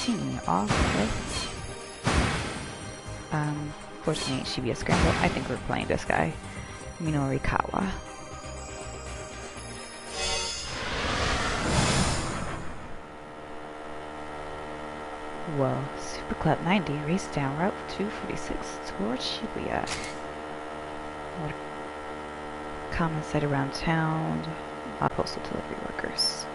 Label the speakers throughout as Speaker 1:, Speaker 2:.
Speaker 1: 13. Alright. Fortunately, Shibuya Scramble. I think we're playing this guy. Minoru. Well, Super Club 90 raced down Route 246 towards Shibuya. Common sight around town. Postal delivery workers.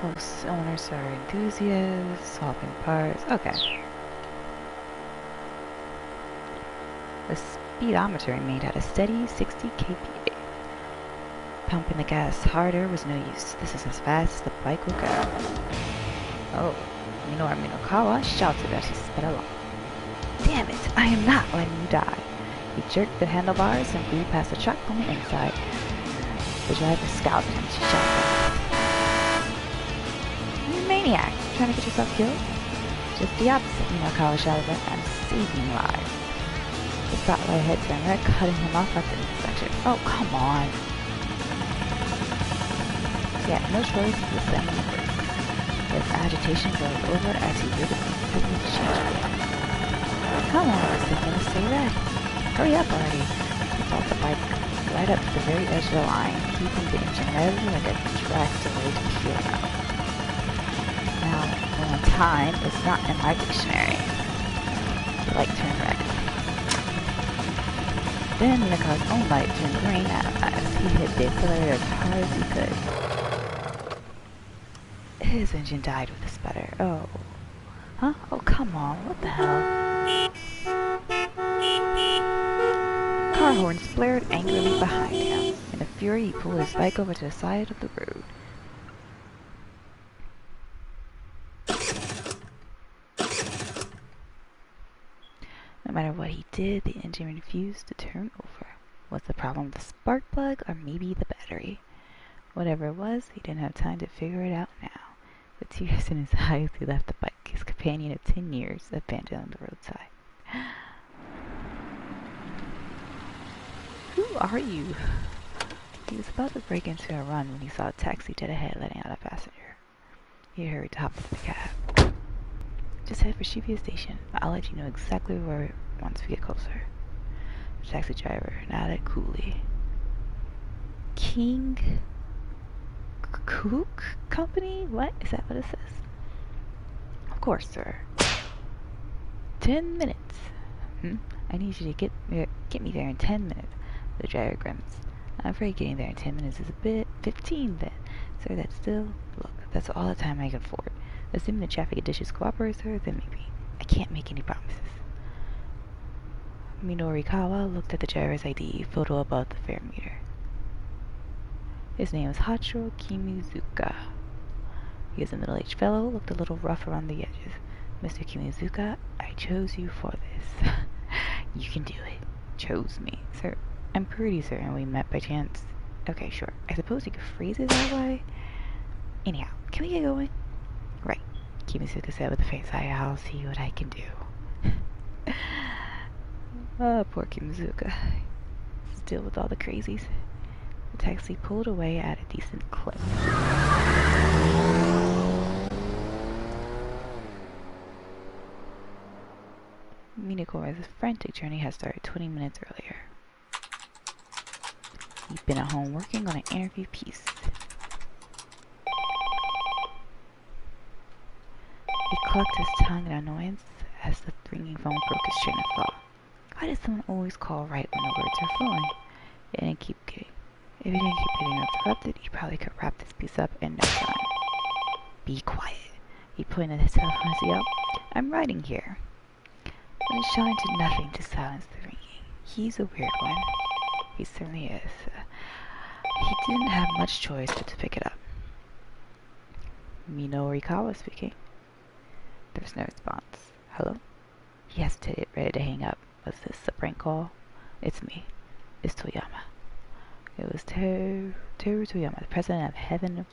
Speaker 1: Host owners are enthusiasts, swapping parts. Okay. The speedometer remained at a steady 60 kph. Pumping the gas harder was no use. This is as fast as the bike will go. Oh, Minoru shouted as he sped along. Damn it, I am not letting you die. He jerked the handlebars and blew past the truck on the inside. The driver scowled at him and shouted. You maniac, trying to get yourself killed? Just the opposite, Minoru shouted at him. I'm saving lives. The spotlight had turned red, cutting him off at the intersection. Oh, come on. He had no choice but to slam in the brakes. His agitation boiled over as he realized the change. How long is it going to stay red? Hurry up already. He brought the bike right up to the very edge of the line, keeping the engine revving like a tractor ready to peel out. Now, when time is not in my dictionary. The light turned red. Then the car's own light turned green as he hit the accelerator as hard as he could. His engine died with a sputter. Oh. Huh? Oh, come on. What the hell? Car horns blared angrily behind him. In a fury, he pulled his bike over to the side of the road. No matter what he did, the engine refused to turn over. Was the problem the spark plug or maybe the battery? Whatever it was, he didn't have time to figure it out now. With tears in his eyes, he left the bike, his companion of 10 years, abandoned on the roadside. Who are you? He was about to break into a run when he saw a taxi dead ahead letting out a passenger. He hurried to hop into the cab. Just head for Shibuya Station. I'll let you know exactly where once we get closer. The taxi driver nodded coolly. King Cook Company? What? Is that what it says? Of course, sir. 10 minutes. I need you to get me there in 10 minutes. The driver grins. I'm afraid getting there in 10 minutes is a bit 15 then. Sir, that's still... Look, that's all the time I can afford. Assuming the traffic conditions cooperate, sir, then maybe. I can't make any promises. Minoru looked at the driver's ID photo above the fare meter. His name is Hachiro Kimizuka. He is a middle-aged fellow, looked a little rough around the edges. Mr. Kimizuka, I chose you for this. You can do it. Chose me, sir. I'm pretty certain we met by chance. Okay, sure. I suppose you could phrase it that way. Anyhow, can we get going? Right, Kimizuka said with a face. I'll see what I can do. Oh, poor Kimizuka. Still with all the crazies. The taxi pulled away at a decent clip. Minakora's frantic journey had started 20 minutes earlier. He'd been at home working on an interview piece. He clucked his tongue in annoyance as the ringing phone broke his train of thought. Why does someone always call right when the words are flowing? If he didn't keep getting interrupted, he probably could wrap this piece up in no time. Be quiet. He pointed his telephone as he yelled. I'm writing here. But he shouted to nothing to silence the ringing. He's a weird one. He certainly is. He didn't have much choice but to pick it up. Minoru speaking. There was no response. Hello? He hesitated, ready to hang up. Was this a prank call? It's me. It's Toyama. It was Toru Toyama, the president of Heaven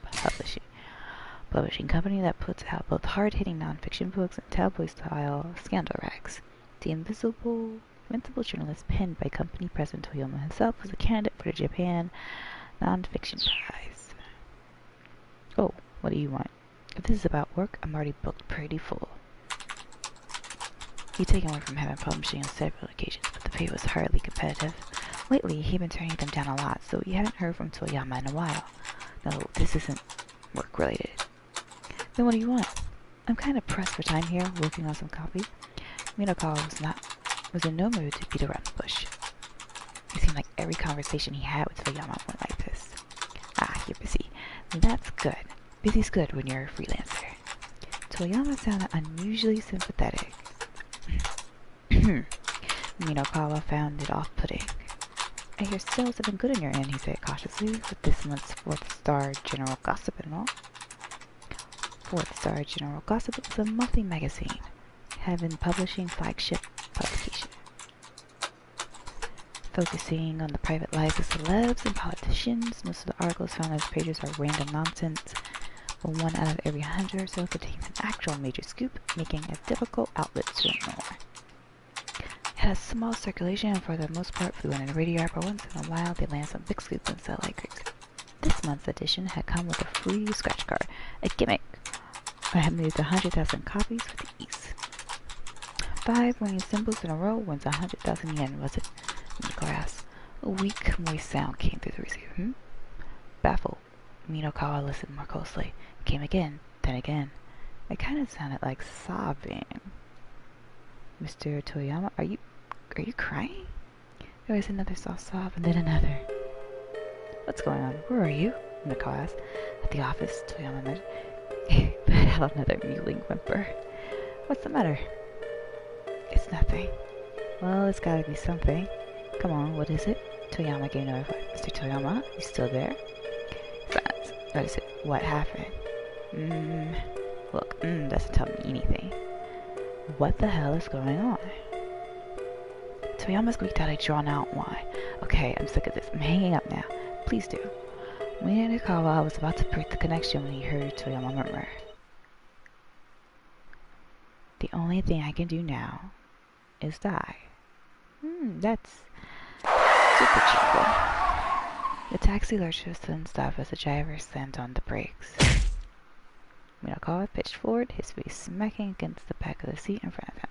Speaker 1: Publishing company that puts out both hard-hitting non-fiction books and tabloid-style scandal rags. The invincible journalist penned by company president Toyama himself was a candidate for the Japan Non-Fiction Prize. Oh, what do you want? If this is about work, I'm already booked pretty full. He'd taken work from having publishing on several occasions, but the pay was hardly competitive. Lately, he'd been turning them down a lot, so he hadn't heard from Toyama in a while. No, this isn't work-related. Then what do you want? I'm kind of pressed for time here, working on some copy. Minoru was in no mood to beat around the bush. It seemed like every conversation he had with Toyama went like this. Ah, you're busy. That's good. Busy's good when you're a freelancer. Toyama sounded unusually sympathetic. Minoru found it off-putting. I hear sales have been good on your end, he said cautiously, with this month's 4th-star General Gossip and all. 4th-star General Gossip was a monthly magazine, having publishing flagship publication. Focusing on the private lives of celebs and politicians, most of the articles found on its pages are random nonsense, but 1 out of every 100 or so contains an actual major scoop, making a difficult outlet to ignore. It had a small circulation and for the most part flew in a radio hour, but once in a while they land some big scoops and sell like crazy. This month's edition had come with a free scratch card, a gimmick. I had moved 100,000 copies with ease. 5 winning symbols in a row wins 100,000 yen, was it? Minoru asked. A weak, moist sound came through the receiver. Baffled, Minoru listened more closely. It came again, then again. It kind of sounded like sobbing. Mr. Toyama, are you crying? There was another soft sob, and then another. What's going on? Where are you? Minoru asked. At the office, Toyama nodded. Let out another mewling whimper. What's the matter? It's nothing. Well, it's gotta be something. Come on, what is it? Toyama gave no reply. Mr. Toyama, you still there? Silence. What is it? What happened? Look, doesn't tell me anything. What the hell is going on? Toyama squeaked out a drawn-out whine. Okay, I'm sick of this. I'm hanging up now. Please do. Minoru was about to break the connection when he heard Toyama murmur. The only thing I can do now is die. That's super cheerful. The taxi lurched to a sudden stop as the driver slammed on the brakes. Minoru pitched forward, his face smacking against the back of the seat in front of him.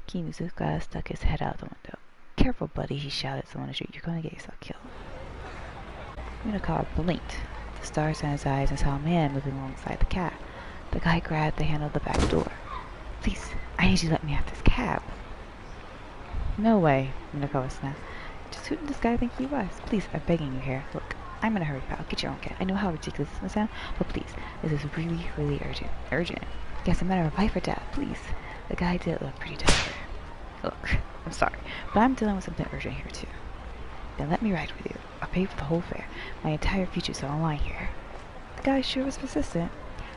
Speaker 1: Kimuzuka stuck his head out the window. Careful, buddy, he shouted at someone on the street. You're going to get yourself killed. Minoru blinked, the stars in his eyes, and saw a man moving alongside the cab. The guy grabbed the handle of the back door. Please, I need you to let me out this cab. No way, Minoru snapped. Just who did this guy think he was? Please, I'm begging you here. Look, I'm in a hurry, pal. Get your own cab. I know how ridiculous this must sound, but please, this is really, really urgent. Urgent. It's a matter of life or death, please. The guy did look pretty desperate. Look, I'm sorry, but I'm dealing with something urgent here too. Then let me ride with you. I'll pay for the whole fare. My entire future's on the line here. The guy sure was persistent.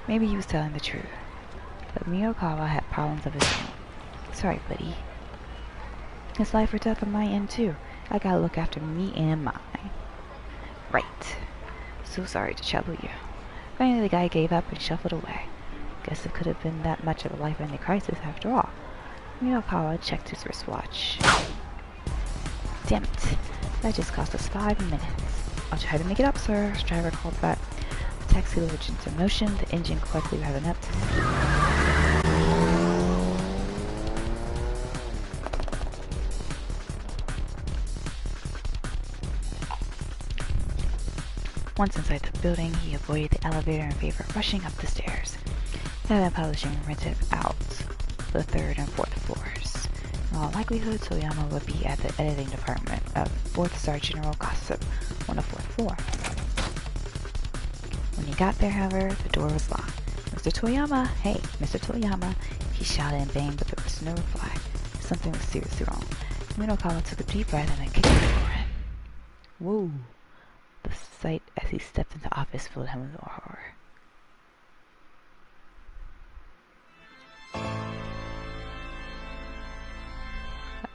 Speaker 1: Maybe he was telling the truth. But Minoru had problems of his own. Sorry, buddy. It's life or death on my end too. I gotta look after me and mine. Right. So sorry to trouble you. Finally, the guy gave up and shuffled away. Guess it could have been that much of a life-ending crisis after all. Minoru checked his wristwatch. Damn it. That just cost us 5 minutes. I'll try to make it up, sir. The driver called back. The taxi lurched into motion, the engine quickly revving up. Once inside the building, he avoided the elevator in favor of rushing up the stairs. Having publishing rented out the 3rd and 4th floors. In all likelihood, Toyama would be at the editing department of 4th-star General Gossip on the 4th floor. When he got there, however, the door was locked. Mr. Toyama! Hey, Mr. Toyama! He shouted in vain, but there was no reply. Something was seriously wrong. Minoru took a deep breath and then kicked the door in. Whoa! The sight as he stepped into the office filled him with horror.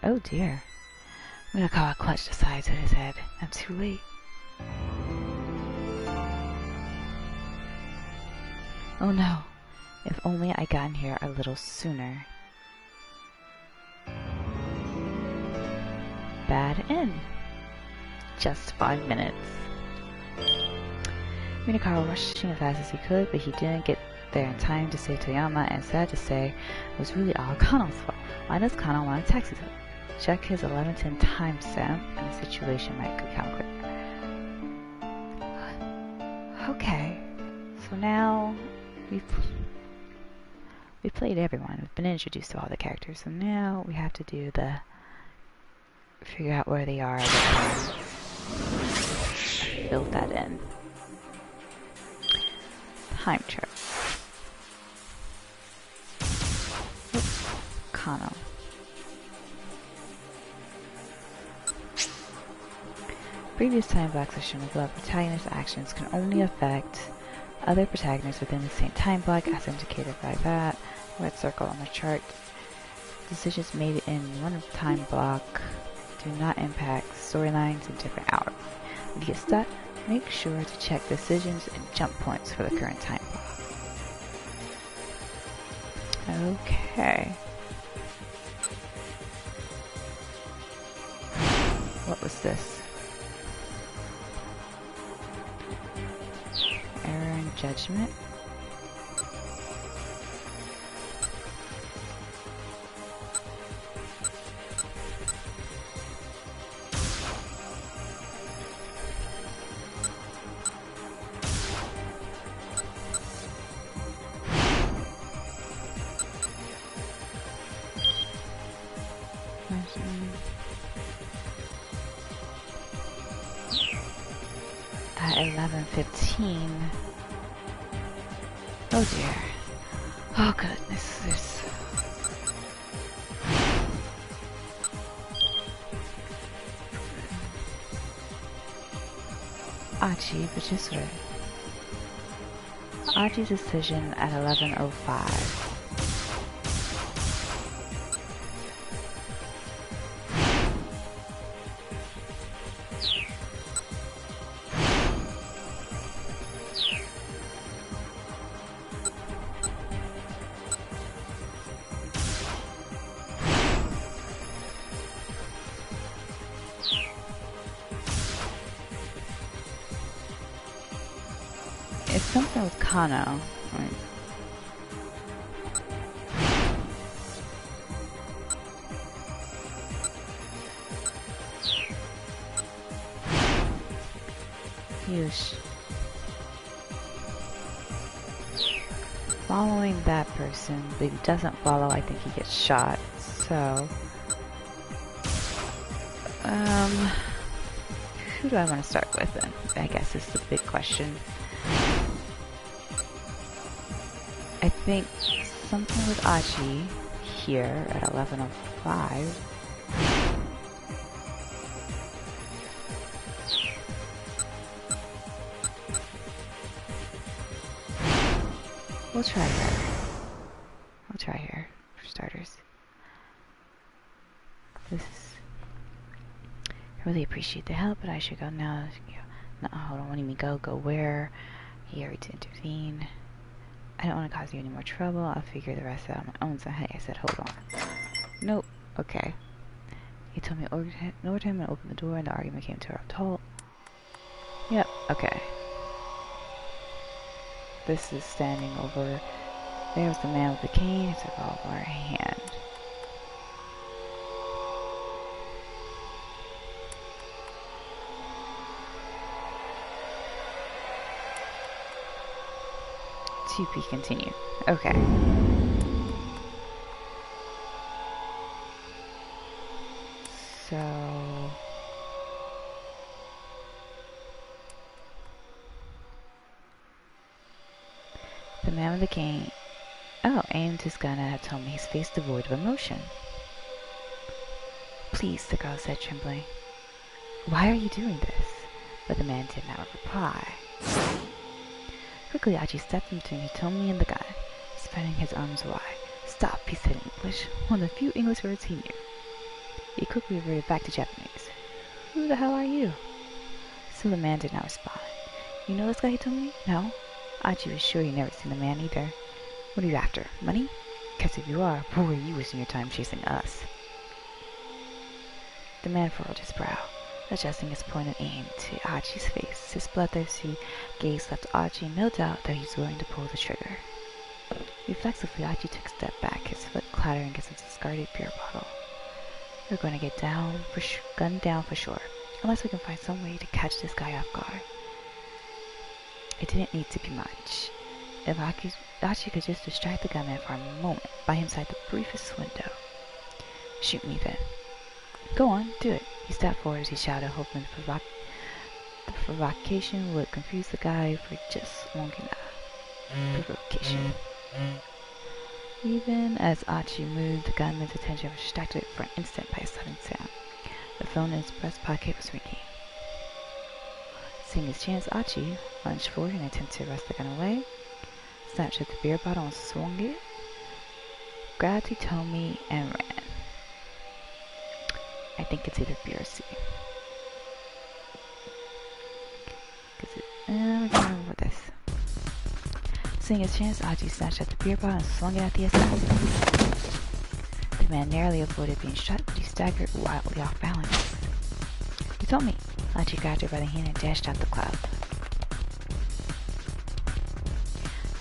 Speaker 1: Oh dear. Minoru clutched the sides of his head. I'm too late. Oh no. If only I gotten here a little sooner. Bad end. Just 5 minutes. Minoru rushing as fast as he could, but he didn't get there in time to save Toyama, and sad to say, it was really all Kano's fault. Why does Kano want a taxi tow? Check his 1110 timestamp, and the situation might become clear. Okay, so now we've played everyone. We've been introduced to all the characters, so now we have to do the figure out where they are. Build that in. Time chart. Kano. Previous time blocks are shown above. Protagonist actions can only affect other protagonists within the same time block as indicated by that red circle on the chart. Decisions made in one time block do not impact storylines in different hours. When you get stuck, make sure to check decisions and jump points for the current time block. Okay. What was this? Error in judgment. At 11:15. Oh dear. Oh goodness, this. Achi, which is right. Achi's decision at 11:05. It's something with Kano. Right. Yush. Following that person, but if he doesn't follow, I think he gets shot. So, who do I want to start with then? I guess is the big question. I think something with Achi here at 11:05. We'll try here. We'll try here for starters. This is. I really appreciate the help, but I should go now. No, hold on. What do you mean go? Go where? He agreed to intervene. I don't want to cause you any more trouble. I'll figure the rest out on my own. So hey, I said, hold on. Nope. Okay. He told me to order him and open the door, and the argument came to a halt. Yep. Okay. This is standing over. There's the man with the cane. It's a revolver in hand. TP continue. Okay. So the man with the cane aimed his gun at Tama, his face devoid of emotion. Please, the girl said, trembling. Why are you doing this? But the man did not reply. Quickly, Achi stepped into him, Hitomi and the guy, spreading his arms wide. Stop, he said in English, one of the few English words he knew. He quickly reverted back to Japanese. Who the hell are you? Still the man did not respond. You know this guy, Hitomi? No? Achi was sure he'd never seen the man either. What are you after? Money? Guess if you are, where were you wasting your time chasing us? The man furrowed his brow, adjusting his point of aim to Achi's face. His bloodthirsty gaze left Achi no doubt that he was willing to pull the trigger. Reflexively, Achi took a step back, his foot clattering against a discarded beer bottle. We're going to get gunned down for sure, unless we can find some way to catch this guy off guard. It didn't need to be much. If Achi could just distract the gunman for a moment by inside the briefest window. Shoot me then. Go on, do it. He stepped forward as he shouted, hoping the provocation would confuse the guy for just long enough. Provocation. Even as Achi moved, the gunman's attention was distracted for an instant by a sudden sound. The phone in his breast pocket was ringing. Seeing his chance, Achi lunged forward in an attempt to wrest the gun away, snatched the beer bottle and swung it, grabbed Hitomi and ran. I think it's either B or C. We're going with this. Seeing his chance, Achi snatched at the beer bottle and swung it at the assassin. The man narrowly avoided being shot, but he staggered wildly off balance. Hitomi! Achi grabbed her by the hand and dashed out the cloud.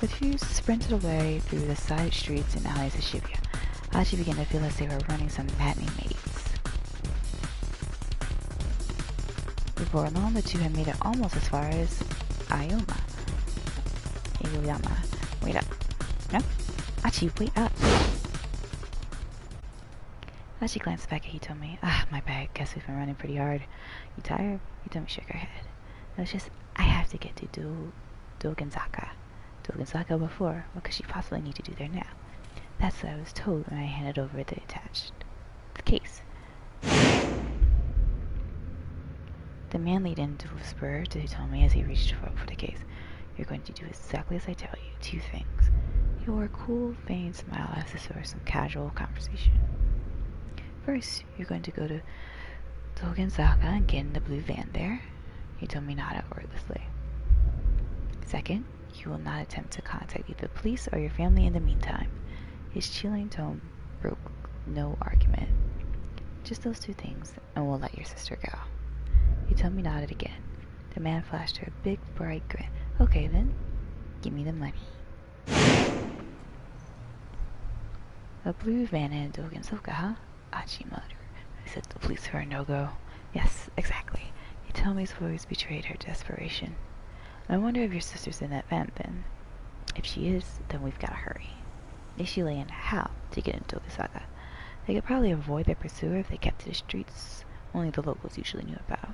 Speaker 1: The two sprinted away through the side streets and alleys of Shibuya. Achi began to feel as they were running some matinee mates. Before long, the two had made it almost as far as Aoyama. Wait up. No? Achi, wait up. Achi glanced back at Hitomi. My bad. Guess we've been running pretty hard. You tired? Hitomi shook her head. No, it's just, I have to get to Dogenzaka. Dogenzaka before. What could she possibly need to do there now? That's what I was told when I handed over the case. The man leaned into a whisper to Hitomi as he reached for the case. You're going to do exactly as I tell you. 2 things. He wore a cool, feigned smile as if there was some casual conversation. First, you're going to go to Dogenzaka and get in the blue van there. Hitomi nodded wordlessly. Second, you will not attempt to contact either the police or your family in the meantime. His chilling tone broke no argument. Just those 2 things, and we'll let your sister go. Hitomi nodded again. The man flashed her a big, bright grin. Okay then, give me the money. A blue van in Dogenzaka, huh? Achi muttered. I said the police are a no-go. Yes, exactly. Hitomi's voice betrayed her desperation. I wonder if your sister's in that van then. If she is, then we've got to hurry. If she lay in how to get into Dogenzaka. They could probably avoid their pursuer if they kept to the streets only the locals usually knew about.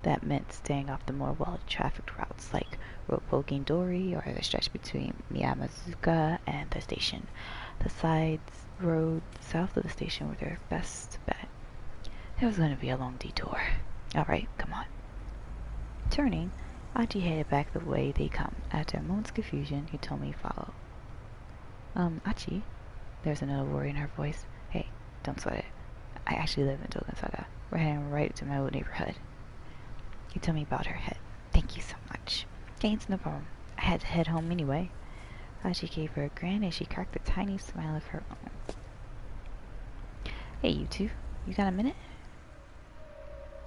Speaker 1: That meant staying off the more well-trafficked routes like Roppongi-dori or the stretch between Miyamazuka and the station. The sides road south of the station were their best bet. It was going to be a long detour. Alright, come on. Turning, Achi headed back the way they come. After a moment's confusion, Hitomi followed. Achi? There's another worry in her voice. Hey, don't sweat it. I actually live in Dogenzaka. We're heading right to my old neighborhood. Hitomi bowed her head. Thank you so much. Okay, it's no problem. I had to head home anyway. Achi gave her a grin and she cracked a tiny smile of her own. Hey, you two. You got a minute?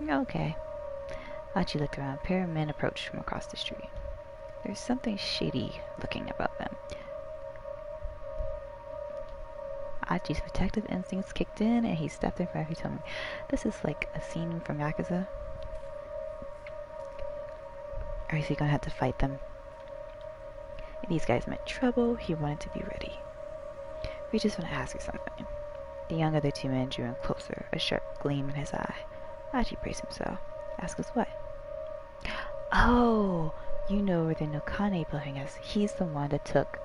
Speaker 1: Okay. Achi looked around. A pair of men approached from across the street. There's something shady looking about them. Achi's protective instincts kicked in and he stepped in front of Hitomi. This is like a scene from Yakuza. Or is he gonna have to fight them? If these guys meant trouble, he wanted to be ready. We just want to ask you something. The young of the 2 men drew in closer, a sharp gleam in his eye. Achi braced himself. Ask us what? Oh, you know where the Nokane building is. He's the one that took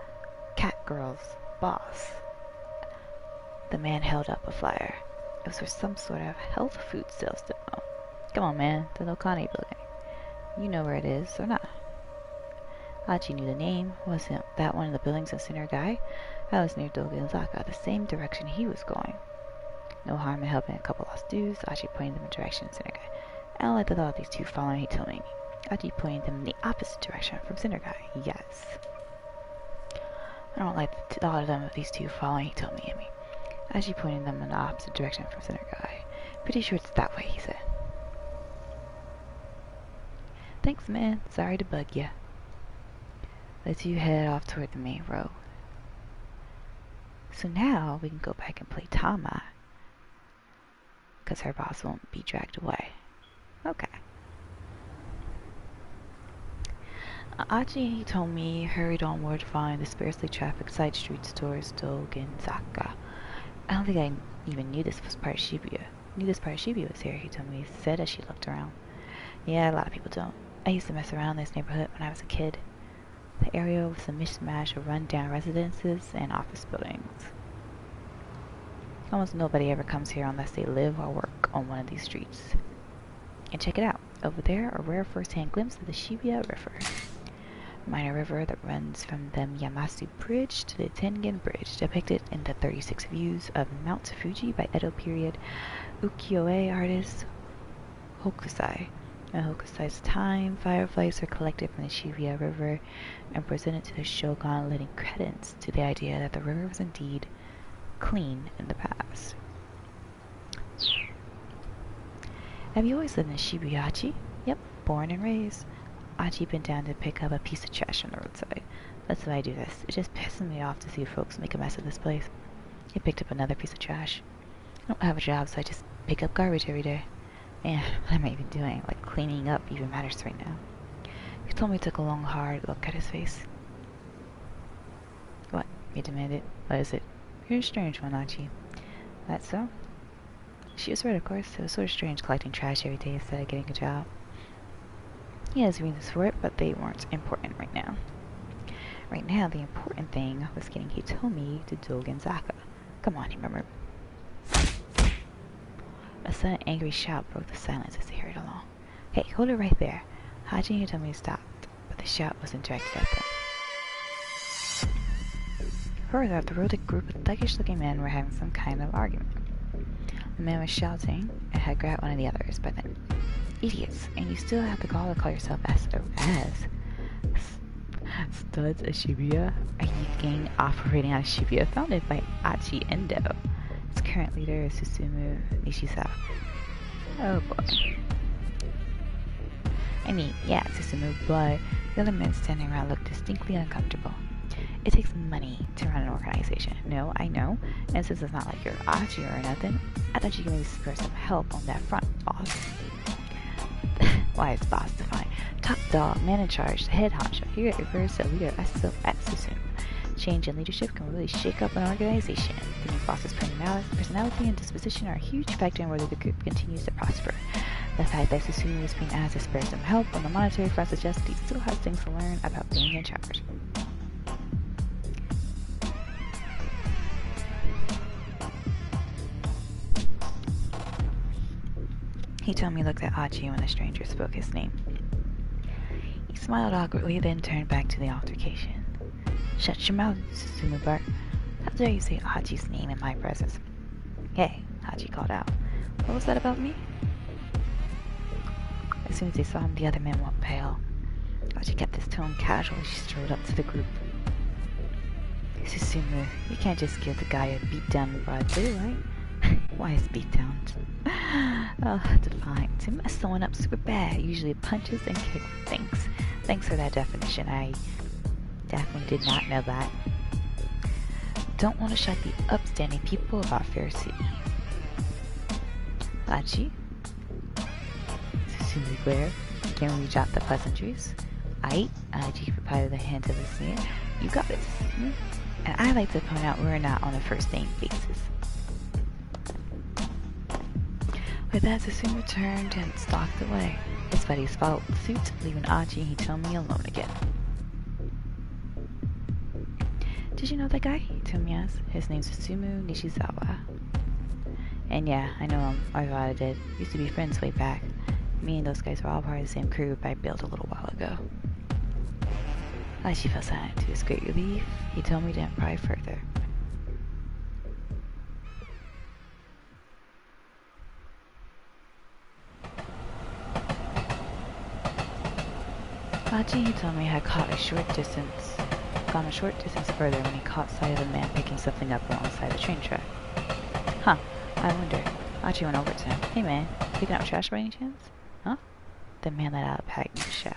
Speaker 1: Catgirl's boss. The man held up a flyer. It was for some sort of health food sales demo. Come on, man, the Nokane building. You know where it is, or not? Achi knew the name. Wasn't that one of the buildings in Center Guy? That was near Dogenzaka, the same direction he was going. No harm in helping a couple lost dudes. Achi pointed them in the direction of Center Guy. I don't like the thought of these 2 following Hitomi. Achi pointed them in the opposite direction from Center Guy. Yes. I don't like the thought of these 2 following Hitomi and me. Achi pointed them in the opposite direction from Center Guy. Pretty sure it's that way, he said. Thanks, man. Sorry to bug ya. The 2 headed off toward the main road. So now we can go back and play Tama, because her boss won't be dragged away. Okay. Achi told me hurried onward to find the sparsely trafficked side streets towards Dogenzaka. I don't think I even knew this was part of Shibuya. Knew this part of Shibuya was here, he told me, said as she looked around. Yeah, a lot of people don't. I used to mess around this neighborhood when I was a kid. The area was a mishmash of run-down residences and office buildings. Almost nobody ever comes here unless they live or work on one of these streets. And check it out. Over there, a rare first-hand glimpse of the Shibuya River. Minor river that runs from the Yamasu Bridge to the Tengen Bridge, depicted in the 36 views of Mount Fuji by Edo period ukiyo-e artist Hokusai. In Hokusai's time, fireflies are collected from the Shibuya River and presented to the shogun, lending credence to the idea that the river was indeed clean in the past. Have you always lived in Shibuya, Achi? Yep, born and raised. Achi bent down to pick up a piece of trash on the roadside. That's why I do this. It just pisses me off to see folks make a mess of this place. He picked up another piece of trash. I don't have a job, so I just pick up garbage every day. Man, what am I even doing? Like, cleaning up even matters right now. He told me he took a long, hard look at his face. What? He demanded. What is it? You're a strange one, Achi. That's so? She was right, of course. It was sort of strange collecting trash every day instead of getting a job. He has reasons for it, but they weren't important right now. Right now, the important thing was getting Hitomi to Dogenzaka. Come on, he murmured. A sudden angry shout broke the silence as they hurried along. Hey, hold it right there. Haji and Hitomi stopped, but the shout wasn't directed at them. Further up the road, a group of thuggish-looking men were having some kind of argument. The man was shouting and had grabbed one of the others by the idiots, and you still have the gall to call yourself as Studs of Shibuya, a youth gang operating out of Shibuya founded by Achi Endo. Its current leader is Susumu Nishizawa. Oh boy. I mean, yeah, Susumu, but the other men standing around look distinctly uncomfortable. It takes money to run an organization. No, I know, and since it's not like you're Achi or nothing, I thought you could maybe spare some help on that front, boss. Why is boss defined? Top dog, man in charge, the head honcho. Here at Reverse, the leader at Susumu. Change in leadership can really shake up an organization. The new boss's personality and disposition are a huge factor in whether the group continues to prosper. The fact that Susumu is being asked to spare some help on the monetary front suggests he still has things to learn about being in charge. Hitomi looked at Achi when the stranger spoke his name. He smiled awkwardly, then turned back to the altercation. Shut your mouth, Susumu barked. How dare you say Achi's name in my presence? Hey, Achi called out. What was that about me? As soon as they saw him, the other men went pale. Achi kept his tone casual as she strode up to the group. Susumu, you can't just give the guy a beatdown in broad daylight. Why is beatdown? Oh, defined. To mess someone up super bad, usually punches and kicks. Thanks for that definition. I definitely did not know that. Don't want to shock the upstanding people about Fair City. Achi? Susumu glared. Can we drop the pleasantries? Achi provided a hint of a sneer. You got it, Susumu. And I like to point out we're not on a first name basis. With that, Susumu turned and stalked away. His buddies followed suit, leaving Achi and Hitomi alone again. Did you know that guy? Hitomi asked. His name's Susumu Nishizawa. And yeah, I know him. I thought I did. Used to be friends way back. Me and those guys were all part of the same crew I built a little while ago. Achi fell silent. To his great relief, Hitomi didn't pry further. Achi Hitomi had gone a short distance further when he caught sight of a man picking something up alongside the train track. Huh, I wonder. Achi went over to him. Hey man, picking up trash by any chance? Huh? The man let out a packed shop.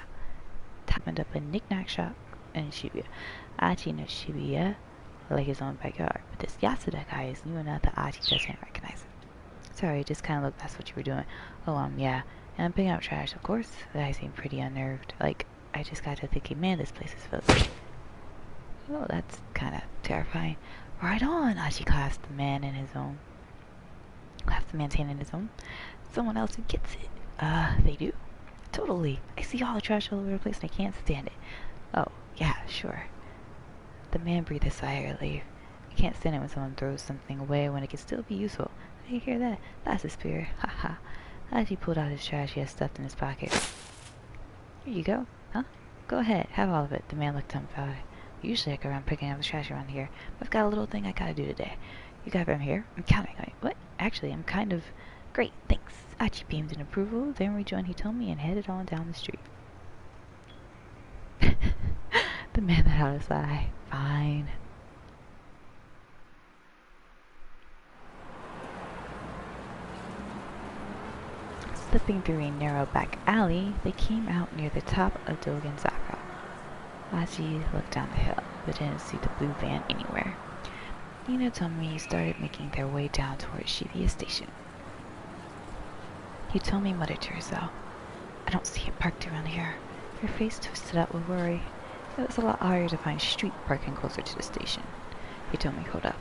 Speaker 1: Opened up a knick-knack shop in Shibuya. Achi no Shibuya like his own backyard. But this Yasuda guy is new enough that Achi doesn't recognize him. Sorry, just kind of looked past what you were doing. Oh, yeah. And I'm picking up trash, of course. The guy seemed pretty unnerved. Like, I just got to thinking, man, this place is filthy. Oh, that's kind of terrifying. Right on! Achi clasped the man in his own. Clasped the man's hand in his own. Someone else who gets it. They do? Totally. I see all the trash all over the place and I can't stand it. Oh, yeah, sure. The man breathed a sigh of relief. I can't stand it when someone throws something away when it can still be useful. I hear that. That's the spirit. Haha. As he pulled out his trash he had stuffed in his pocket. Here you go. Huh? Go ahead. Have all of it. The man looked dumbfounded. Usually I go around picking up the trash around here, but I've got a little thing I gotta do today. You got it from here? I'm counting on you. What? Actually, I'm kind of... Great, thanks. Achi beamed in approval, then rejoined Hitomi and headed on down the street. The man let out a sigh. Fine. Slipping through a narrow back alley, they came out near the top of Dogenzaka. Achi looked down the hill, but didn't see the blue van anywhere. Nina told me he started making their way down towards Shibuya Station. Hitomi muttered to herself, I don't see it parked around here. Her face twisted up with worry. It was a lot harder to find street parking closer to the station. Hitomi hold up.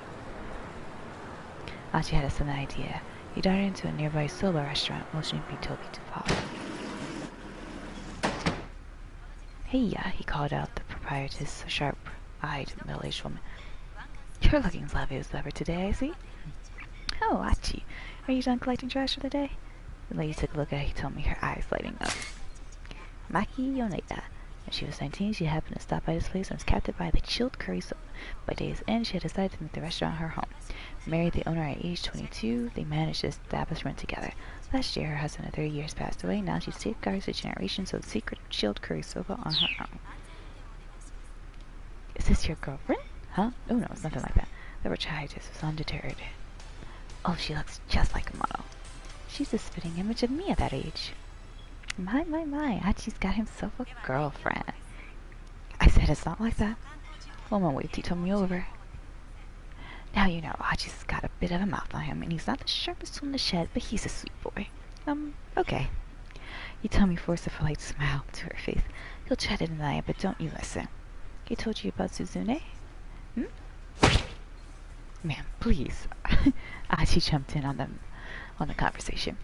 Speaker 1: Achi had a sudden idea. He darted into a nearby soba restaurant, motioning Hitomi to follow. Hey-ya, he called out, the proprietress, a sharp-eyed middle-aged woman. You're looking as lovely as ever today, I see. Oh, Achi, are you done collecting trash for the day? The lady took a look at Hitomi, her eyes lighting up. Maki Yoneda. When she was 19, she happened to stop by this place and was captured by the chilled curry soup. By day's end, she had decided to make the restaurant her home. Married the owner at age 22, they managed the establishment together. Last year, her husband of 30 years passed away. Now she safeguards the generations of the secret of chilled curry soba on her own. Is this your girlfriend? Huh? Oh no, it's nothing like that. The proprietress was undeterred. Oh, she looks just like a model. She's a spitting image of me at that age. My, Achi's got himself a girlfriend. I said it's not like that. Woman waved Hitomi over. Now you know, Achi's got a bit of a mouth on him, and he's not the sharpest tool in the shed, but he's a sweet boy. Okay. Hitomi forced a polite smile to her face. He'll try to deny it, but don't you listen. He told you about Suzune? Ma'am, please. Achi jumped in on the conversation.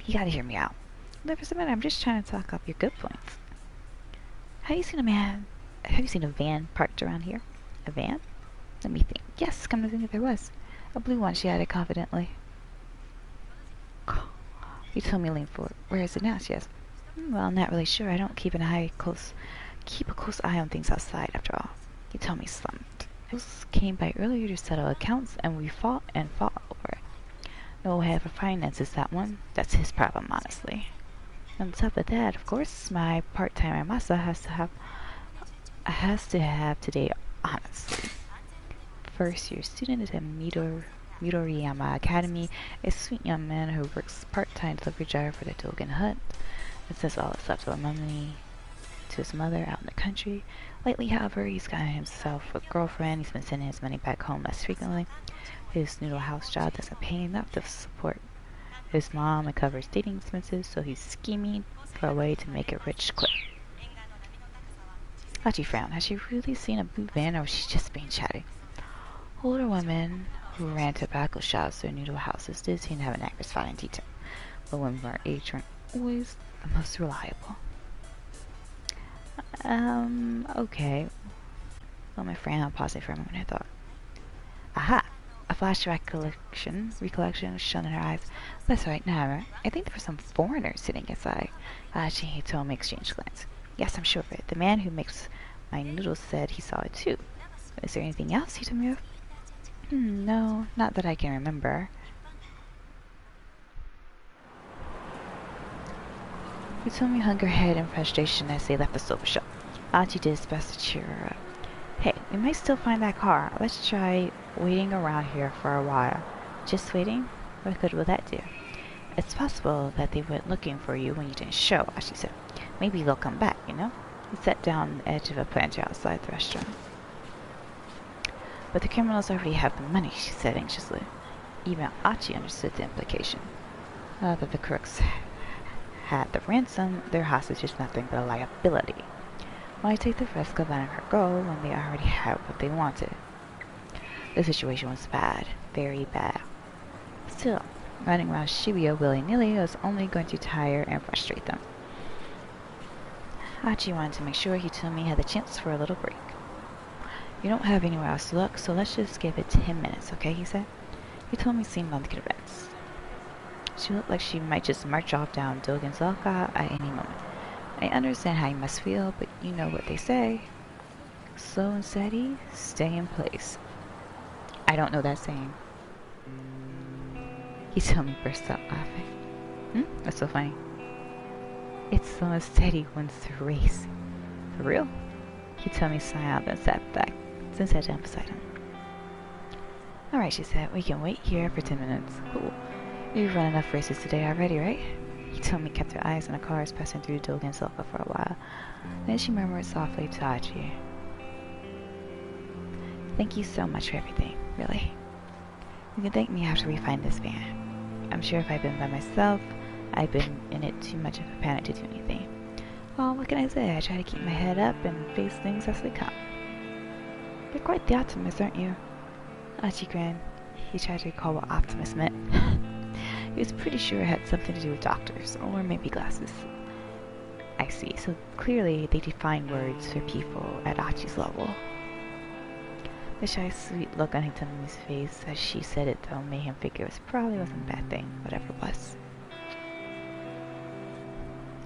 Speaker 1: You gotta hear me out. Look, for a minute, I'm just trying to talk up your good points. Have you seen a van parked around here? A van? Let me think. Yes, come to think there was. A blue one, she added confidently. You told me to lean forward. Where is it now? She asked. Well, I'm not really sure. I don't keep a close eye on things outside, after all. You told me slumped. Bills came by earlier to settle accounts, and we fought over it. No head for finances, that one. That's his problem, honestly. On top of that, of course, my part-time Masa has to have today, honestly. First-year student at Midoriyama Academy, a sweet young man who works part-time delivery driver for the Dogen Hut, and says all his leftover money to his mother out in the country. Lately, however, he's gotten himself a girlfriend. He's been sending his money back home less frequently. His noodle house job doesn't pay enough to support his mom and cover his dating expenses, so he's scheming for a way to make a rich quick. Achi frowned. Has she really seen a blue van, or was she just being chatty? Older women who ran tobacco shops or noodle houses did seem to have an accurate spot in detail, but women of our age weren't always the most reliable. Okay. Well, my friend, I'll pause it for a moment, I thought. Aha! A flash recollection was shown in her eyes. That's right, now, I think there were some foreigners sitting inside. She told me exchange glance. Yes, I'm sure of it. The man who makes my noodles said he saw it too. Is there anything else you told me of? No, not that I can remember. Hitomi hung her head in frustration as they left the sofa shop. Achi did his best to cheer her up. Hey, we might still find that car. Let's try waiting around here for a while. Just waiting? What good will that do? It's possible that they went looking for you when you didn't show, Achi said. Maybe they'll come back, you know? He sat down on the edge of a planter outside the restaurant. But the criminals already have the money, she said anxiously. Even Achi understood the implication. That the crooks had the ransom, their hostage is nothing but a liability. Why take the risk of letting her go when they already had what they wanted? The situation was bad, very bad. Still, running around Shibuya willy-nilly was only going to tire and frustrate them. Achi wanted to make sure Hitomi had the chance for a little break. You don't have anywhere else to look, so let's just give it 10 minutes, okay, he said. Hitomi seemed unconvinced. She looked like she might just march off down Dogenzaka at any moment. I understand how you must feel, but you know what they say. Slow and steady, stay in place. I don't know that saying. Hitomi burst out laughing. What's so funny? It's slow and steady wins the race. For real? Hitomi smiled and sat down beside him. Alright, she said, we can wait here for 10 minutes. Cool. You've run enough races today already, right? Hitomi kept her eyes on the cars passing through Dogenzaka for a while. Then she murmured softly to Achi. Thank you so much for everything, really. You can thank me after we find this van. I'm sure if I'd been by myself, I'd been in it too much of a panic to do anything. Well, what can I say? I try to keep my head up and face things as they come. You're quite the optimist, aren't you? Achi grinned. He tried to recall what optimist meant. He was pretty sure it had something to do with doctors, or maybe glasses. I see, so clearly they define words for people at Achi's level. The shy, sweet look on Hitomi's face as she said it, though, made him figure it probably wasn't a bad thing, whatever it was.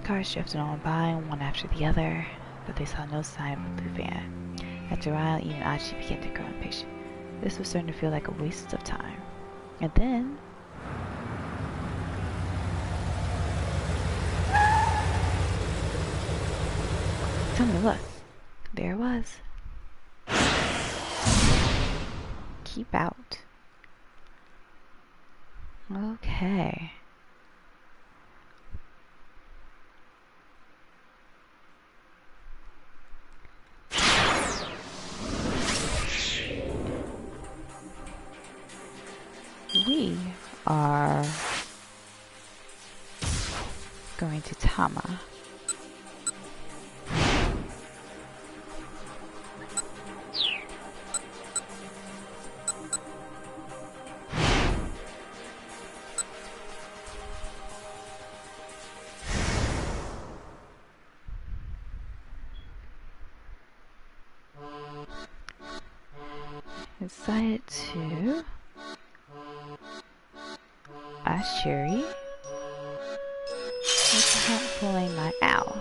Speaker 1: Cars drifted on by, one after the other, but they saw no sign of a blue van. After a while, even Achi began to grow impatient. This was starting to feel like a waste of time. And then... tell me what. There it was. Keep out. Okay. We are going to Tama. Decided to ask Sherry what's the help pulling my owl.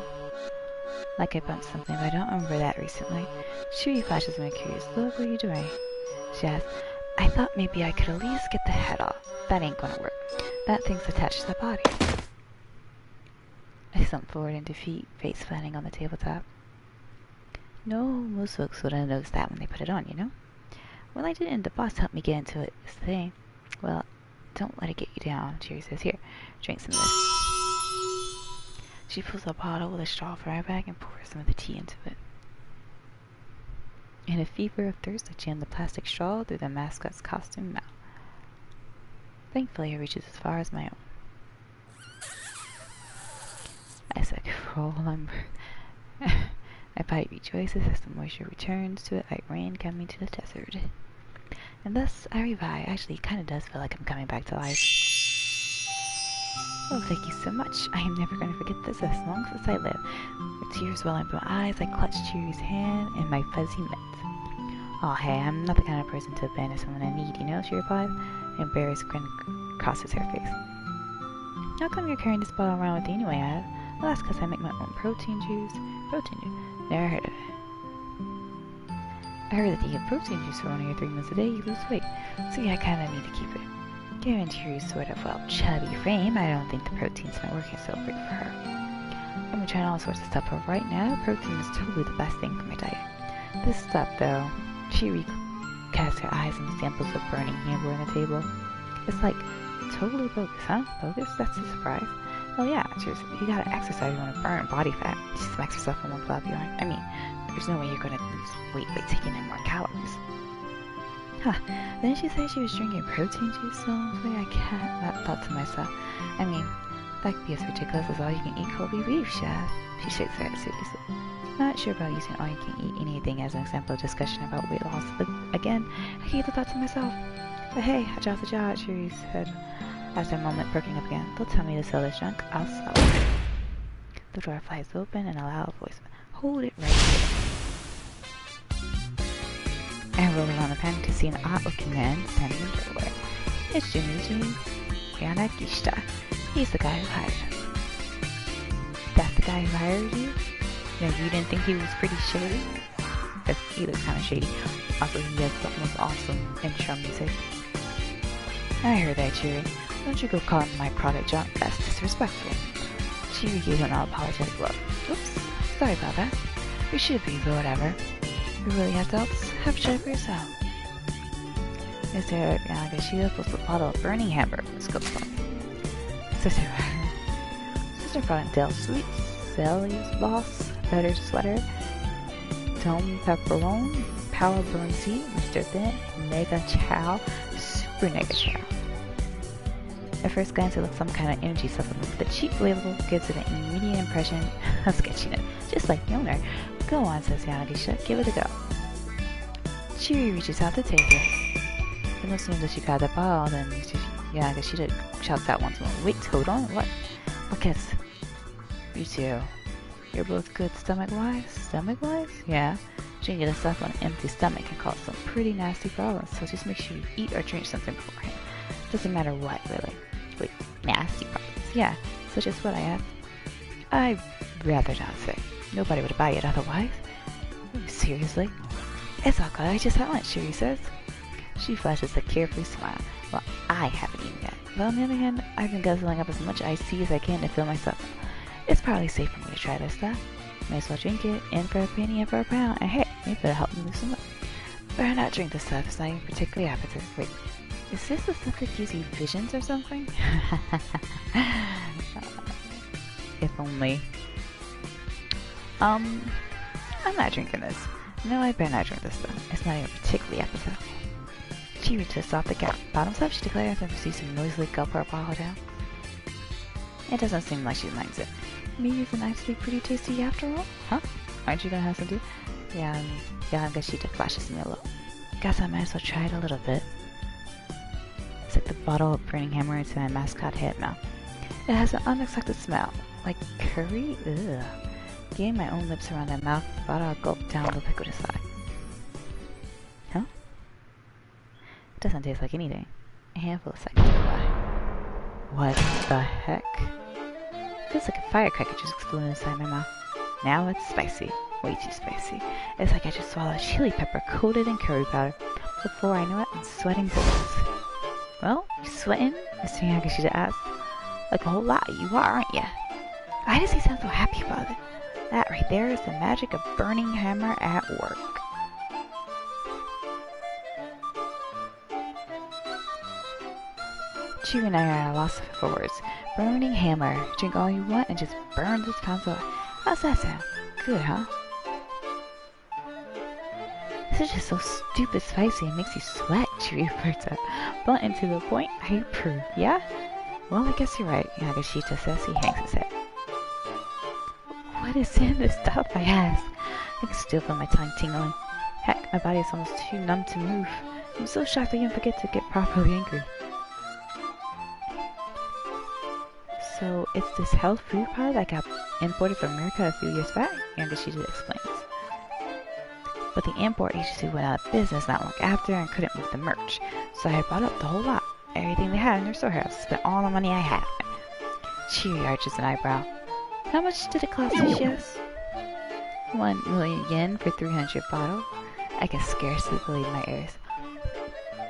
Speaker 1: Like I bumped something, but I don't remember that recently. Sherry flashes me a curious look. What are you doing? She asks. I thought maybe I could at least get the head off. That ain't gonna work. That thing's attached to the body. I slumped forward in defeat, face planting on the tabletop. No, most folks wouldn't notice that when they put it on, you know? Well, I didn't. The boss helped me get into it. It's the thing. Well, don't let it get you down. Sherry says, here, drink some of this. She pulls a bottle with a straw from her bag and pours some of the tea into it. In a fever of thirst, I jammed the plastic straw through the mascot's costume mouth. Thankfully, it reaches as far as my own. As I crawl on my body rejoices as the moisture returns to it like rain coming to the desert. And thus, I revive. Actually, it kind of does feel like I'm coming back to life. Oh, thank you so much. I am never going to forget this as long as I live. With tears welling from my eyes, I clutch Cherry's hand in my fuzzy mitts. Oh, hey, I'm not the kind of person to abandon someone in need, you know, she replies. An embarrassed grin crosses her face. How come you're carrying this bottle around with you anyway, I asked. Well, that's because I make my own protein juice. Protein juice? Never heard of it. I heard that you get protein juice for 1 or 3 meals a day, you lose weight. So yeah, I kind of need to keep it. Given Cherry's sort of, well, chubby frame, I don't think the protein's not working so great for her. I've been trying all sorts of stuff, but right now, protein is totally the best thing for my diet. This stuff, though, Cherry casts her eyes on the samples of burning hamburger on the table. It's like, totally bogus, huh? Bogus? That's a surprise. Well, yeah, seriously, you gotta exercise, you wanna burn body fat. Just smacks herself on one floppy arm. I mean, there's no way you're gonna lose weight by taking in more calories. Huh, didn't she say she was drinking protein juice? So I can't, that thought to myself. I mean, that could be as ridiculous as all you can eat Kobe beef, chef. She shakes her head seriously. Not sure about using all you can eat anything as an example of discussion about weight loss, but again, I keep the thought to myself. But hey, I dropped the jaw, Cherie said. After a moment, perking up again. They'll tell me to sell this junk, I'll sell it. The door flies open and a loud voice. Hold it right here. I roll around the pen to see an odd-looking man standing in the doorway. It's Jimmy Yanagishita. He's the guy who hired us. That's the guy who hired you? No, you didn't think he was pretty shady? Because he looks kind of shady. Also, he has the most awesome intro music. I heard that, Cheery. Don't you go calling my product junk. That's disrespectful. Cheery gave him an apologetic look. Oops, sorry about that. You should be, but whatever. You really have doubts? Have a try for yourself. Mr. Yanagishita pulls the bottle of burning hamburger and scopes on me. Sister product Dale Sweet, Sally's Boss, Better Sweater, Tome Pepperone, Power Burn Seed, Mr. Thin, Mega Chow, Super Mega Chow. At first glance, it looks some kind of energy supplement, but the cheap label gives it an immediate impression of sketchiness, just like the owner. Go on, says Yanagishita, give it a go. Cheery reaches out to take it. But no sooner does she grab the bottle than Yanagishita shouts out once more. Wait, hold on, what? Because you two, you're both good stomach-wise? Stomach-wise? Yeah. Drinking this stuff on an empty stomach can cause some pretty nasty problems, so just make sure you eat or drink something beforehand. Doesn't matter what, really. Wait, nasty problems? Yeah, such as what I asked? I'd rather not say. Nobody would buy it otherwise. Seriously? It's all good, I just had lunch, Cheery says. She flashes a carefree smile. Well, I haven't eaten yet. But on the other hand, I've been guzzling up as much iced tea as I can to fill myself up. It's probably safe for me to try this stuff. May as well drink it, in for a penny, in for a pound, and hey, maybe it'll help me loosen up. Better not drink this stuff, it's not even particularly appetizing. Wait, is this the stuff that gives you visions or something? If only. I'm not drinking this. No, I better not drink this stuff. It's not even particularly appetizing. She twists off the bottom stuff, she declares, and proceeds to noisily gulp her bottle down. It doesn't seem like she minds it. Maybe it's actually pretty tasty after all? Huh? Aren't you gonna have some too? Yeah, Yanagishita flashes me a look. Guess I might as well try it a little bit. Stick the bottle of burning hammer into my mascot head mouth. It has an unexpected smell. Like curry? Ugh. Getting my own lips around that mouth, the bottle gulped down the liquid aside. Huh? It doesn't taste like anything. A handful of seconds go by. What the heck? Feels like a firecracker just exploded inside my mouth. Now it's spicy. Way too spicy. It's like I just swallowed chili pepper coated in curry powder. Before I know it, I'm sweating bullets. Well, you sweating? Mr. Yanagishita asked. Like a whole lot, you are, aren't you? Why does he sound so happy about it? That right there is the magic of burning hammer at work. Cheery and I are at a loss for words. Burning hammer. Drink all you want and just burn this pound of. How's that sound? Good, huh? This is just so stupid spicy, it makes you sweat, Cheery blurts out. Blunt and to the point, I approve, yeah? Well, I guess you're right, Yanagishita says. He hangs his head. What is in this stuff, I ask? I can still feel my tongue tingling. Heck, my body is almost too numb to move. I'm so shocked I even forget to get properly angry. So, it's this health food powder that got imported from America a few years back? Yanagishita explains. But the import agency went out of business not long after and couldn't move the merch. So I bought up the whole lot. Everything they had in their storehouse. Spent all the money I had on it. Cheery arches an eyebrow. How much did it cost you, Jess? 1 million yen for 300 bottles? I can scarcely believe my ears.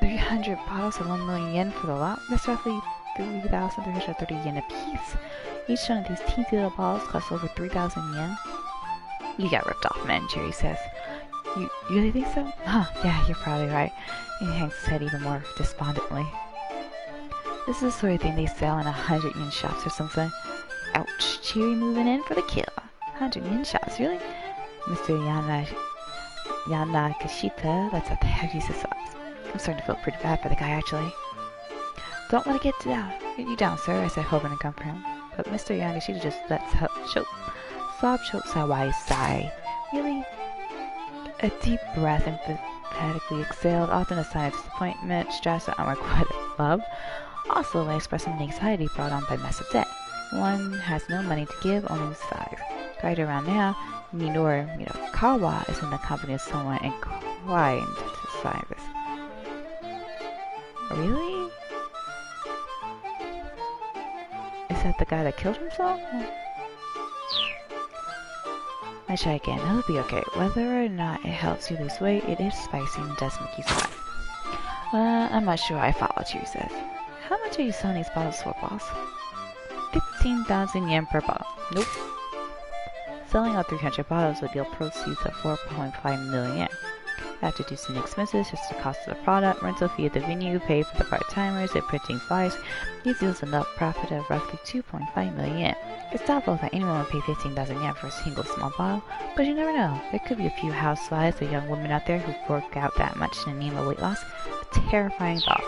Speaker 1: 300 bottles and 1 million yen for the lot? That's roughly 3,330 yen a piece. Each one of these teensy little bottles costs over 3,000 yen. You got ripped off, man, Cheery says. You really think so? Huh, yeah, you're probably right. He hangs his head even more despondently. This is the sort of thing they sell in 100 yen shops or something. Ouch, Cheery moving in for the kill. 100 yen shops, really? Mr. Yanagishita lets out the heaviest of sobs. I'm starting to feel pretty bad for the guy, actually. Don't let it get you down, sir, I said, hoping to comfort him. But Mr. Yamashita just lets sob chokes a wise sigh. Really? A deep breath emphatically exhaled, often a sign of disappointment, stress, or unrequited love. Also, when expressing anxiety brought on by massive debt. One has no money to give, only sighs. Right around now, Minoru Kawa is in the company of someone inclined to service. Really? Is that the guy that killed himself? I try again. It'll be okay. Whether or not it helps you lose weight, it is spicy and does make you sweat. I'm not sure I followed you, he says. How much are you selling these bottles for, boss? 15,000 yen per bottle. Nope. Selling all 300 bottles would yield proceeds of 4.5 million yen. After deducting expenses, just the cost of the product, rental fee at the venue, pay for the part-timers, and printing flyers, these yields a net profit of roughly 2.5 million yen. It's doubtful that anyone would pay 15,000 yen for a single small bottle, but you never know. There could be a few housewives or young women out there who fork out that much in the name of weight loss. A terrifying thought.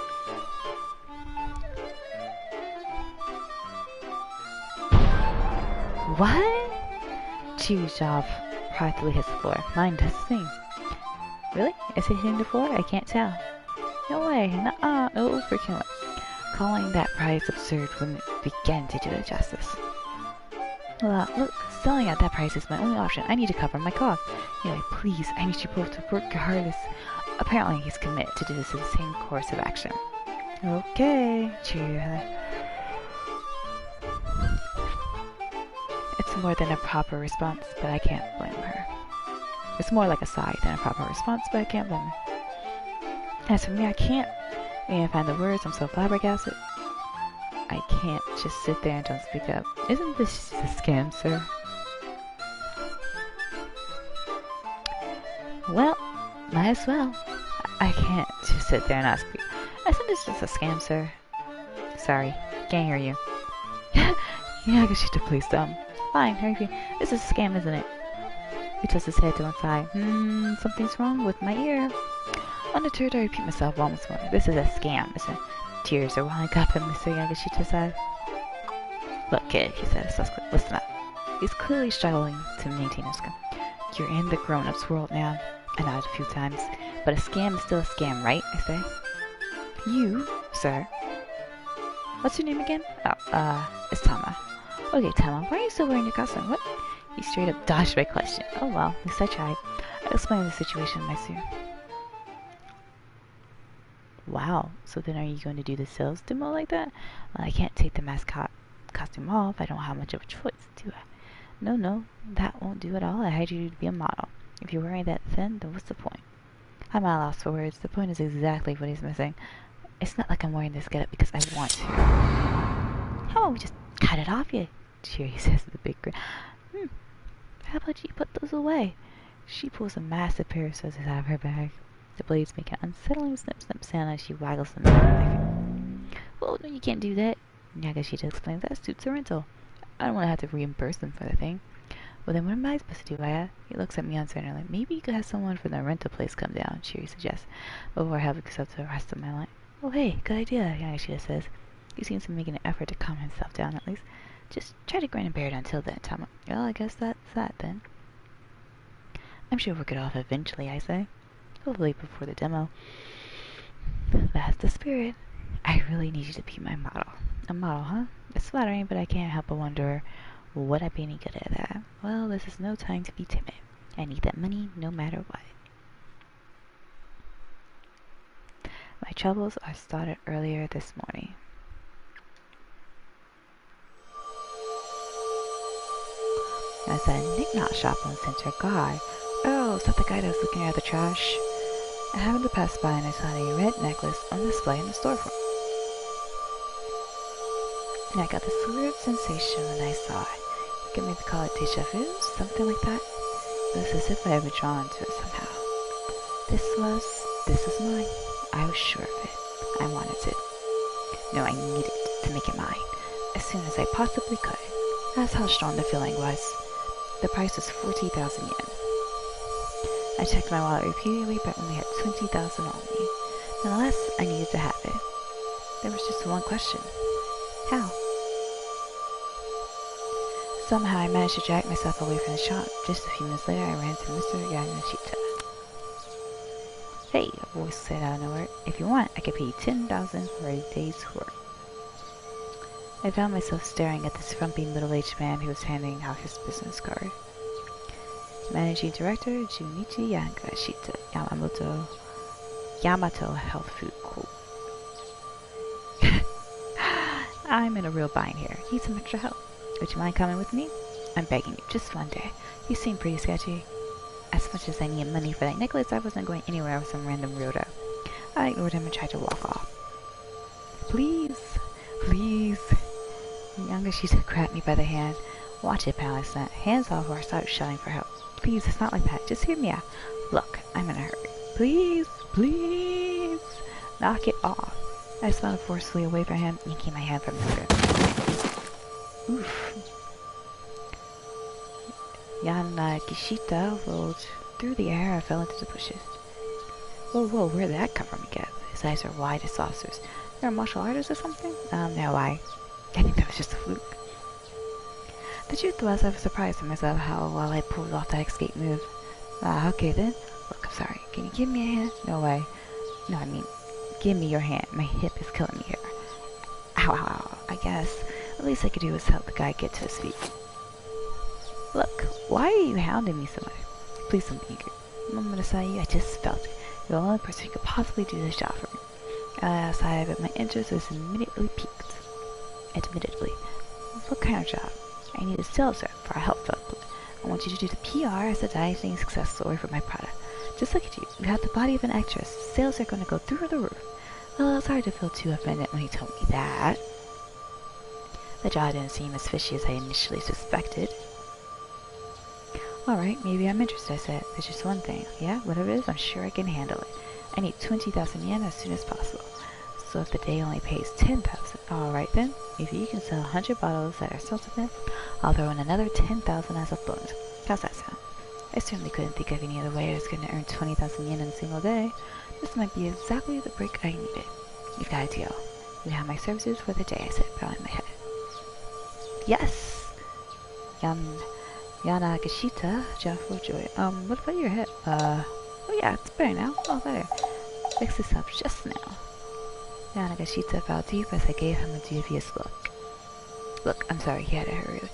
Speaker 1: What? Chewy's jaw practically hits the floor. Mine does the same. Really? Is it hitting the floor? I can't tell. No way. Nuh-uh. No freaking way. Calling that price absurd wouldn't begin to do it justice. Look, selling at that price is my only option. I need to cover my costs. Anyway, please, I need you both to work your hardest. Apparently, he's committed to do this in the same course of action. Okay, Chewy. It's more than a proper response, but I can't blame her. It's more like a sigh than a proper response, but I can't blame her. As for me, I can't find the words. I'm so flabbergasted. I can't just sit there and don't speak up. Isn't this a scam, sir? Well, might as well. I can't just sit there and not speak. Isn't this just a scam, sir? Sorry, can't hear you. Yeah, I guess you should please dumb. Fine, hurry. This is a scam, isn't it? He twists his head to one side. Something's wrong with my ear. Undeterred, I repeat myself once more. This is a scam, isn't it? Tears are welling up in Mr. Yamashita's eyes. Look, kid, he says, listen up. He's clearly struggling to maintain his calm. You're in the grown-ups world now. I nodded a few times. But a scam is still a scam, right? I say. You, sir. What's your name again? Oh, it's Tama. Okay, Tama, why are you still wearing your costume? What? He straight up dodged my question. Oh well, at least I tried. I'll explain the situation, my sir. Wow, so then are you going to do the sales demo like that? Well, I can't take the mascot costume off. I don't have much of a choice, do I? No, that won't do at all. I hired you to be a model. If you're wearing that thin, then what's the point? I'm at a loss for words. The point is exactly what he's missing. It's not like I'm wearing this getup because I want to. How about we just cut it off, you? Cheery says with a big grin. How about you put those away? She pulls a massive pair of scissors out of her bag. The blades make an unsettling snip sound as she waggles them with her knife. Well, no, you can't do that. Yamashita explains that suits a rental. I don't want to have to reimburse them for the thing. Well, then what am I supposed to do, Aya? He looks at me uncertainly. Maybe you could have someone from the rental place come down, Cheery suggests, before having to accept the rest of my life. Oh, hey, good idea, Yamashita says. He seems to be making an effort to calm himself down, at least. Just try to grin and bear it until then, Tama. Well, I guess that's that, then. I'm sure we'll get off eventually, I say. Hopefully before the demo. That's the spirit. I really need you to be my model. A model, huh? It's flattering, but I can't help but wonder, would I be any good at that? Well, this is no time to be timid. I need that money no matter what. My troubles are started earlier this morning. As a knick-knack shop on Center Guy. Oh, is that the guy that was looking at the trash? I happened to pass by and I saw a red necklace on display in the storefront. And I got this weird sensation when I saw it. You can maybe call it deja vu, something like that. It was as if I had been drawn to it somehow. This was mine. I was sure of it. I wanted it. No, I needed to make it mine. As soon as I possibly could. That's how strong the feeling was. The price was 40,000 yen. I checked my wallet repeatedly, but only had 20,000 on me. Nonetheless, I needed to have it. There was just one question. How? Somehow I managed to drag myself away from the shop. Just a few minutes later, I ran into Mr. Yamashita. Hey, a voice said out of nowhere. If you want, I could pay you 10,000 for a day's work. I found myself staring at this frumpy middle-aged man who was handing out his business card. Managing Director Junichi Yamashita, Yamato Health Food Co. I'm in a real bind here. Need some extra help. Would you mind coming with me? I'm begging you, just one day. You seem pretty sketchy. As much as I need money for that necklace, I wasn't going anywhere with some random weirdo. I ignored him and tried to walk off. Please, please. Yamashita grabbed me by the hand. Watch it, pal, I said. Hands off or I start shouting for help. Please, it's not like that. Just hear me out. Look, I'm in a hurry. Please, please. Knock it off. I smiled forcefully away from him, yanking my hand from his grip. Oof. Yamashita rolled through the air and fell into the bushes. Whoa, whoa, where did that come from again? His eyes are wide as saucers. You're a martial artist or something? No, I think that was just a fluke. The truth was, I was surprised at myself how well I pulled off that escape move. Okay then. Look, I'm sorry. Can you give me a hand? No way. No, I mean, give me your hand. My hip is killing me here. Ow, ow, ow. I guess the least I could do is help the guy get to his feet. Look, why are you hounding me so much? Please don't be eager. The moment I saw you, I just felt it. You're the only person who could possibly do this job for me. Outside, but my interest was immediately piqued. Admittedly. What kind of job? I need a sales rep for a health supplement. I want you to do the PR as a dieting success story for my product. Just look at you. You have the body of an actress. Sales are going to go through the roof. Well, it's hard to feel too offended when he told me that. The job didn't seem as fishy as I initially suspected. Alright, maybe I'm interested, I said. There's just one thing. Yeah, whatever it is, I'm sure I can handle it. I need 20,000 yen as soon as possible. So if the day only pays 10,000, alright then. If you can sell 100 bottles that are self-sufficient, I'll throw in another 10,000 as a bonus. How's that sound? I certainly couldn't think of any other way I was going to earn 20,000 yen in a single day. This might be exactly the break I needed. You've got a deal. You have my services for the day, I said, bowing my head. Yes! Yanagashita jumped for joy. What about your head? Oh yeah, it's better now. Oh, better. Fix this up just now. Yanagashita fell deep as I gave him a dubious look. Look, I'm sorry, he had to hurry.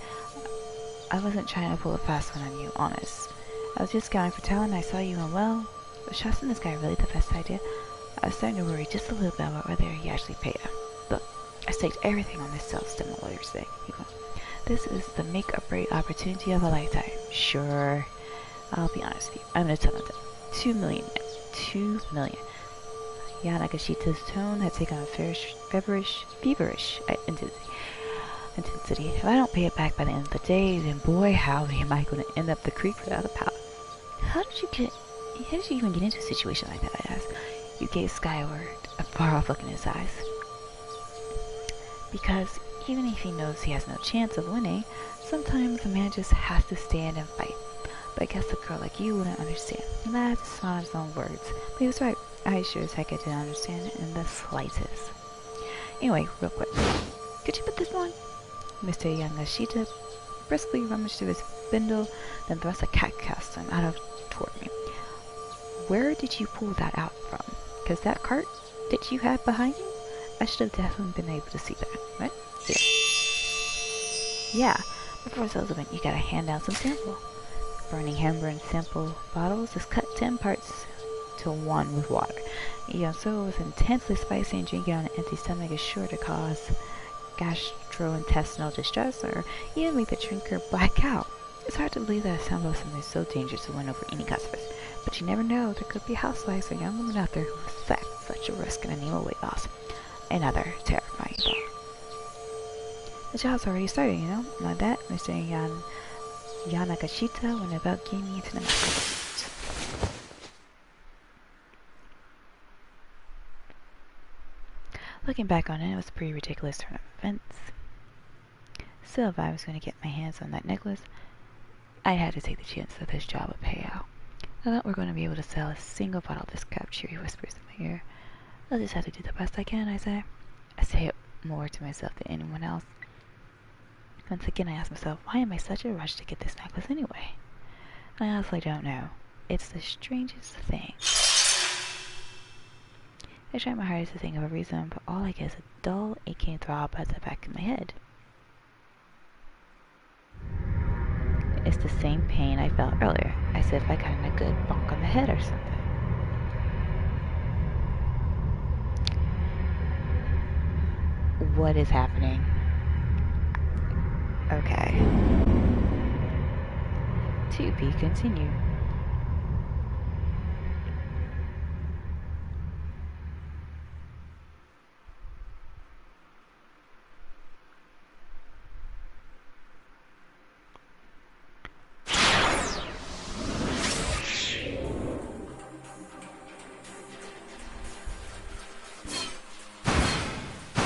Speaker 1: I wasn't trying to pull a fast one on you, honest. I was just scouting for talent and I saw you and well, was trusting this guy really the best idea? I was starting to worry just a little bit about whether he actually paid him. Look, I staked everything on this self-stimulator thing. This is the make-or-break opportunity of a lifetime. Sure. I'll be honest with you. I'm gonna tell him that. 2 million. 2 million. Yanagashita's tone had taken a feverish intensity. If I don't pay it back by the end of the day, then boy, howdy, am I going to end up the creek without a paddle. How did you even get into a situation like that, I asked. You gave skyward a far-off look in his eyes. Because even if he knows he has no chance of winning, sometimes a man just has to stand and fight. But I guess a girl like you wouldn't understand. And that's not his own words. But he was right. I sure as heck I didn't understand it in the slightest. Anyway, real quick. Could you put this on? Mr. Yamashita briskly rummaged through his bindle, then thrust a cat costume out toward me. Where did you pull that out from? Because that cart that you had behind you? I should have definitely been able to see that, right? Here. Yeah, before sales event, you gotta hand out some sample. Burning hammer and sample bottles is cut 10 parts to 1 with water. So it was intensely spicy and drinking on an empty stomach is sure to cause gastrointestinal distress or even make the drinker black out. It's hard to believe that a sample of something so dangerous to win over any customers, but you never know, there could be housewives or young women out there who accept such a risk in a name of weight loss. Another terrifying thought. The job's already started, you know? Like that, Mr. Yanagashita went about getting me into the mess. Looking back on it, it was a pretty ridiculous turn of events. Still, if I was going to get my hands on that necklace, I had to take the chance that this job would pay out. I thought we were going to be able to sell a single bottle of this crap, Cheery whispers in my ear. I'll just have to do the best I can, I say. I say it more to myself than anyone else. Once again, I ask myself, why am I such a rush to get this necklace anyway? I honestly don't know. It's the strangest thing. I try my hardest to think of a reason, but all I get is a dull, aching throb at the back of my head. It's the same pain I felt earlier, as if I got in a good bonk on the head or something. What is happening? Okay. To be continued.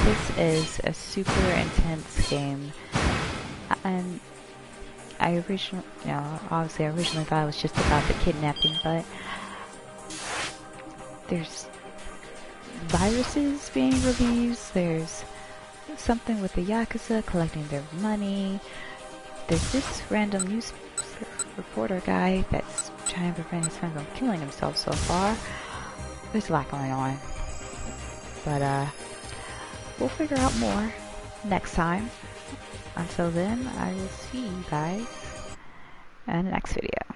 Speaker 1: This is a super intense game, and I originally thought it was just about the kidnapping, but there's viruses being released, there's something with the Yakuza collecting their money, there's this random news reporter guy that's trying to prevent his friend from killing himself so far. There's a lot going on, but we'll figure out more next time. Until then, I will see you guys in the next video.